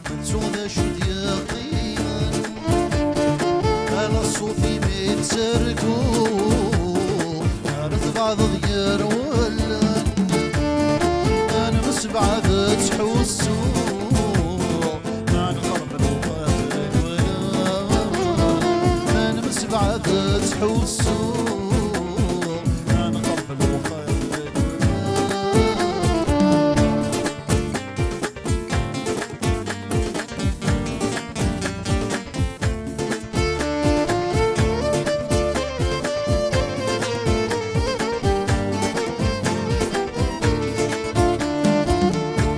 منتو ذا شد يقينا على الصوفي ميتسرقو عرف بعض ضيار ولا انا مسبعة تحوسو تحوسو انا قلب الوفاء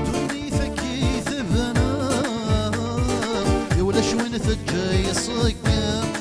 دوني ثكي ثبنا يولا شوين ثجاي صقام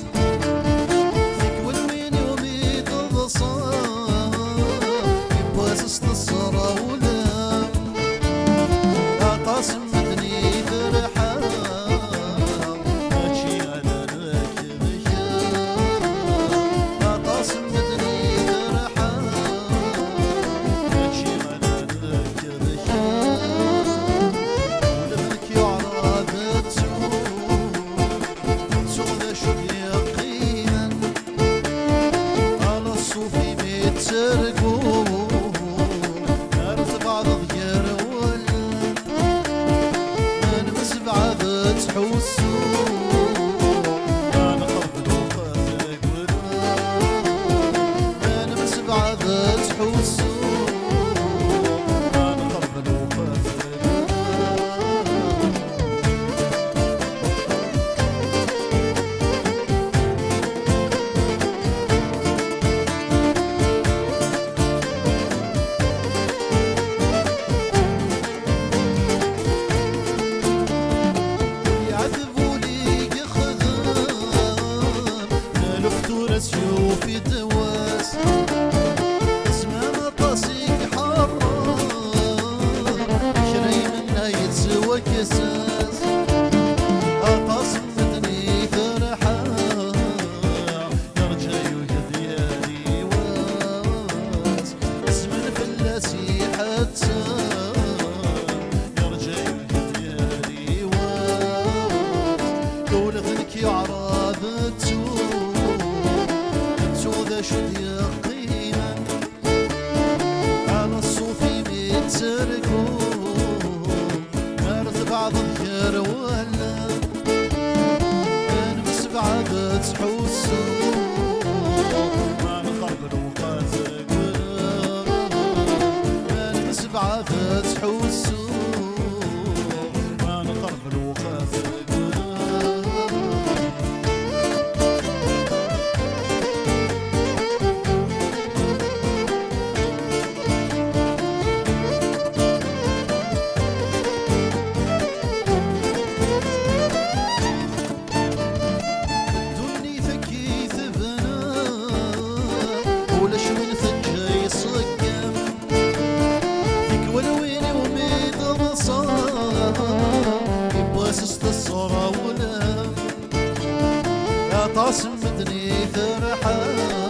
تحوسو انا قلب الوفاء انا مسبعة تحوسو انا قلب الوفاء شوفي تواس اسمها طاسيك حرام شري منها يتسوى كساس أطاسمتني فرحة يرجع يهديالي واس اسم الفلاسي حتى يرجع يهديالي واس دولتك يعرضتو شد يقينا على الصوفي ميتسرقو عرف بعض الخير ولا انا مسبعة تحوسو انا قلب الوفاء انا مسبعة تحوسو انا قلب الوفاء طاسمتني فرحة